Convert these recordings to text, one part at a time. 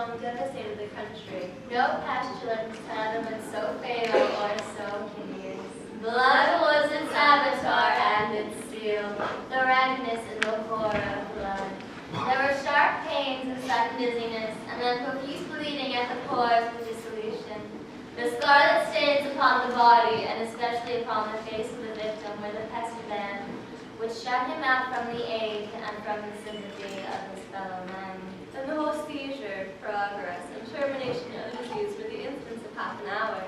home devastated the country. No pestilence had been so fatal or so hideous. Blood was its avatar and its seal, the redness and the horror of blood. There were sharp pains and sudden dizziness, and then profuse bleeding at the pores with dissolution. The scarlet stains upon the body, and especially upon the face of the victim, were the pestilence, which shut him out from the aid and from the sympathy of his fellow men. And the whole seizure, progress, and termination of the disease were the instance of half an hour.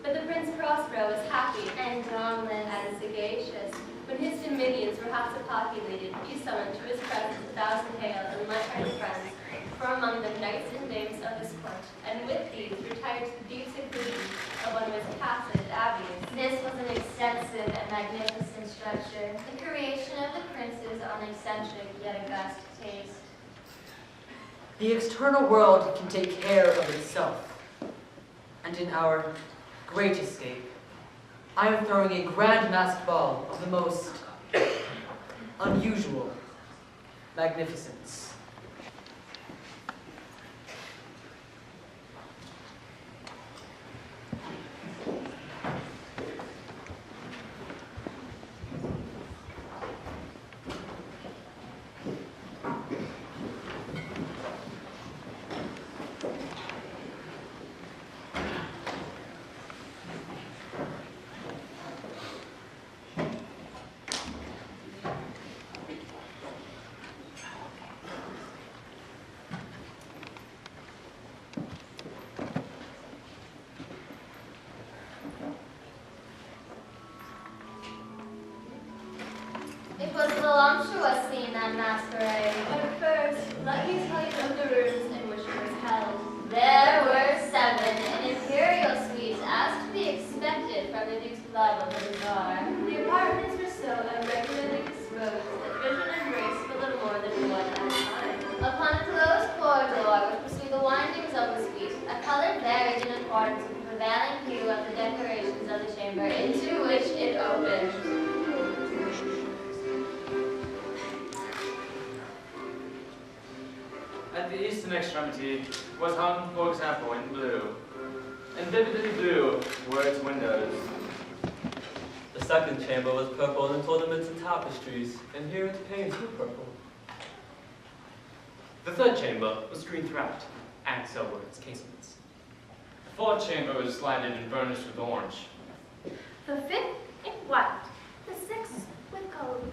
But the Prince Prospero was happy and dauntless and sagacious. When his dominions were half depopulated, he summoned to his presence 1,000 hale and light-hearted friends, from among them knights and dames of his court, and with these retired to the deep seclusion of one of his castled abbeys. This was an extensive and magnificent structure, the creation of the princes on eccentric yet august taste. The external world can take care of itself, and in our great escape, I am throwing a grand masked ball of the most unusual magnificence. It was a voluptuous scene, that masquerade. But first, let me tell you of the rooms in which it was held. There were 7, an imperial suite, as to be expected from the Duke's love of the bazaar. The apartments were so irregularly disposed that vision embraced but little more than one at a time. Upon a closed corridor which pursued the windings of the suite, a color varied in accordance with the prevailing hue of the decorations of the chamber into which it opened. At the eastern extremity was hung, for example, in blue. And vividly blue were its windows. The second chamber was purple in ornaments and tapestries, and here its panes were purple. The third chamber was green throughout, and so were its casements. The fourth chamber was lighted and furnished with orange. The 5th in white, the 6th with gold.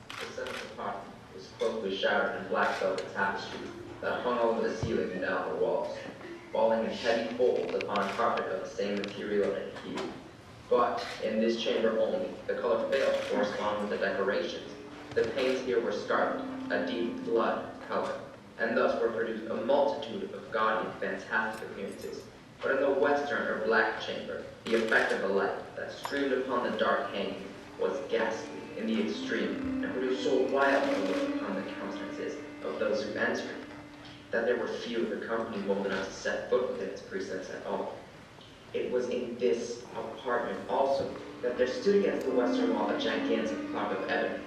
The 7th apartment was closely showered in black velvet tapestry that hung over the ceiling and down the walls, falling in heavy folds upon a carpet of the same material and hue. But in this chamber only, the color failed to correspond with the decorations. The paints here were scarlet, a deep blood color, and thus were produced a multitude of gaudy and fantastic appearances. But in the western or black chamber, the effect of the light that streamed upon the dark hanging was ghastly in the extreme, and produced so wild a look upon the countenances of those who entered, that there were few of the company bold enough to set foot within its precincts at all. It was in this apartment also that there stood against the western wall a gigantic clock of ebony.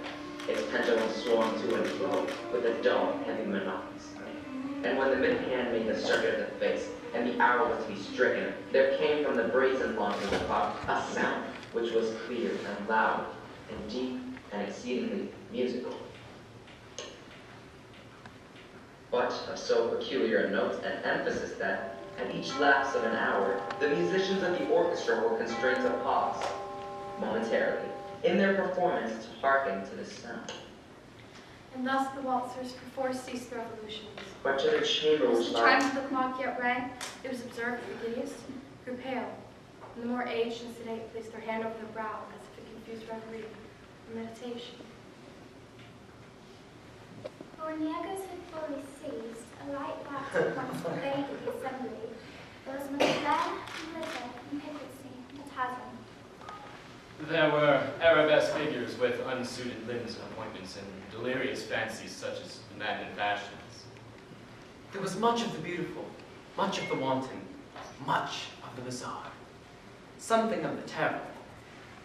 Its pendulum swung to and fro with a dull, heavy, monotonous ring. And when the mid-hand made the circuit of the face, and the hour was to be stricken, there came from the brazen lungs of the clock a sound which was clear and loud, and deep and exceedingly musical, but of so peculiar a note and emphasis that, at each lapse of an hour, the musicians of the orchestra were constrained to pause, momentarily, in their performance to hearken to the sound. And thus the waltzers perforce ceased their revolutions. But to the chamber As which the chimes of the clock yet rang, it was observed the giddiest grew pale, and the more aged and sedate placed their hand over their brow as if in confused reverie or meditation. When the echoes had fully ceased, a light wax at once pervaded the assembly. There was much glare, glitter, and piquancy, and hazard. There were arabesque figures with unsuited limbs and appointments, and delirious fancies such as men in fashions. There was much of the beautiful, much of the wanton, much of the bizarre. Something of the terrible,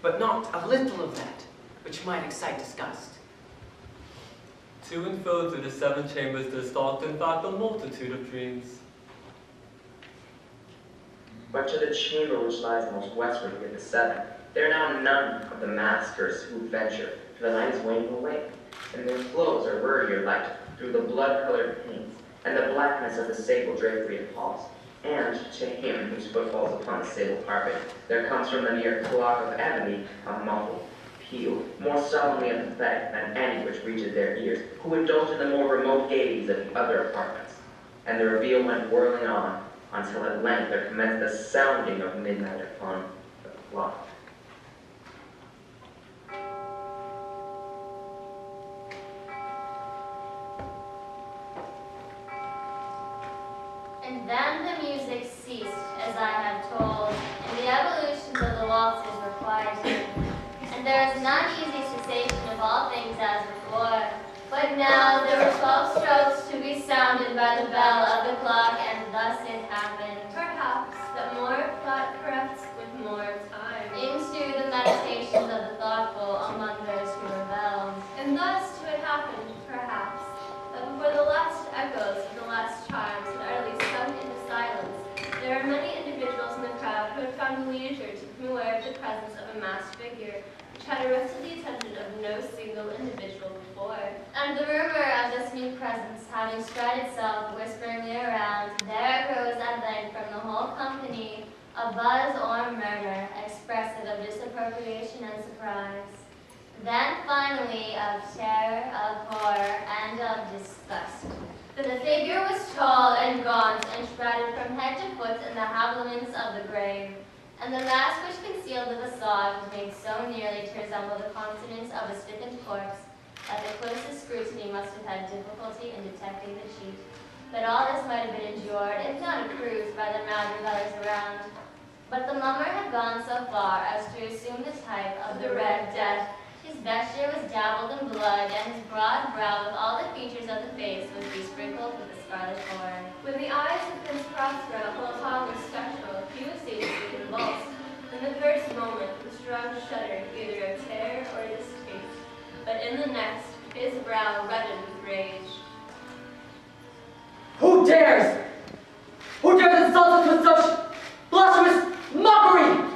but not a little of that which might excite disgust. To and fro through the 7 chambers there stalked in fact a multitude of dreams. But to the chamber which lies most westward of the 7, there are now none of the maskers who venture, for the night is waning away, and their clothes are ruddier light through the blood-colored panes, and the blackness of the sable drapery of halls. And to him whose foot falls upon the sable carpet, there comes from the near clock of ebony a muffled peal, more solemnly and pathetic than any which reaches their ears, who indulge in the more remote gaieties of the other apartments. And the reveal went whirling on, until at length there commenced the sounding of midnight upon the clock. And then the music ceased, as I have told, and the evolutions of the waltzes were quieted. And there is none easy cessation of all things as before. But now there were 12 strokes to be sounded by the bell of the clock, and thus it happened. Perhaps that more thought corrupts with more time. Into the meditations of the thoughtful among those who rebelled. And thus to it happened, perhaps, that before the last echoes of the last chimes had utterly sunk into silence, there are many individuals in the crowd who had found leisure to become aware of the presence of a masked figure, which had arrested the attention of no single individual before. And the rumor of this new presence having spread itself whisperingly around, there arose at length from the whole company a buzz or murmur, expressive of disappropriation and surprise. Then finally of terror, of horror, and of disgust. For the figure was tall and gaunt, and shrouded from head to foot in the habiliments of the grave, and the mask which concealed the facade was made so nearly to resemble the countenance of a stiffened corpse that the closest scrutiny must have had difficulty in detecting the cheat. But all this might have been endured, if not approved, by the mad rebellers around. But the mummer had gone so far as to assume the type of the Red Death. His vesture was dabbled in blood, and his broad brow with all the features of the face was besprinkled with the scarlet horn. When the eyes of Prince Prospero fell upon the spectacle, he was sagely convulsed. In the first moment, the strong shudder either of terror or distaste, but in the next, his brow reddened with rage. Who dares? Who dares insult us with such blasphemous mockery?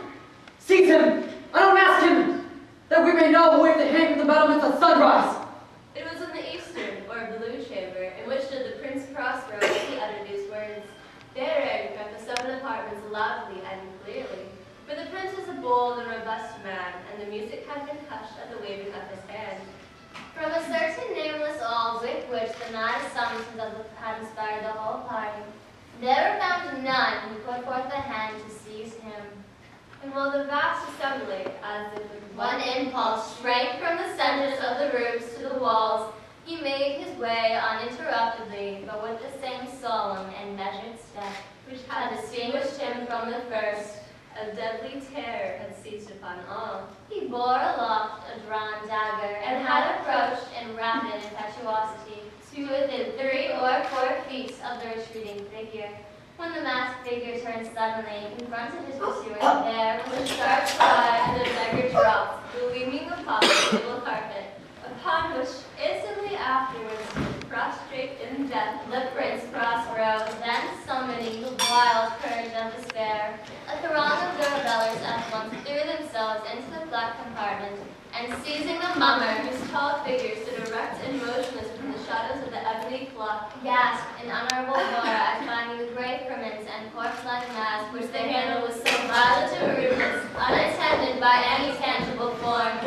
Seize him and unmask him, that we may know who is to hang from the battlements at sunrise. It was in the eastern, or blue chamber, in which stood the Prince Prospero as he uttered these words. There echoed the 7 apartments loudly and clearly. For the prince is a bold and robust man, and the music had been hushed at the waving of his hand. From a certain nameless all with which the mad assumptions had inspired the whole party, there were found none who put forth a hand to seize him. And while the vast assembly, as if with One impulse shrank from the centers of the roofs to the walls, he made his way uninterruptedly, but with the same solemn and measured step which had had distinguished him from the first. a deadly terror had seized upon all. He bore aloft a drawn dagger, and had approached in rapid impetuosity to within 3 or 4 feet of the retreating figure. When the masked figure turned suddenly and confronted his pursuer, there was a sharp cry, and the dagger dropped, gleaming upon the sable carpet, upon which instantly afterwards stood prostrate in death the Prince Prospero. Then summoning the wild courage of despair, a throng of the rebellers at once threw themselves into the black compartment, and seizing the mummer, Whose tall figure stood erect and motionless from the shadows of the ebony clock, gasped in unutterable horror at finding the grey firmaments and corpse-like mask which they handled with so violent a rudeness, unattended by any tangible form.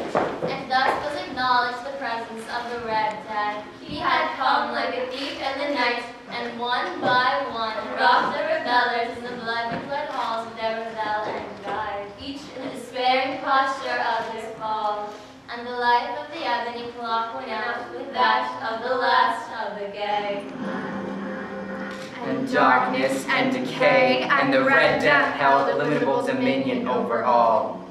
And thus was acknowledged the presence of the Red Death. He had come like a thief in the night, and one by one robbed the rebellers in the blood-fled halls of their revel and died, each in the despairing posture of his fall. And the life of the ebony clock went out with that of the last of the gay. And darkness and decay and the Red Death held illimitable dominion over all.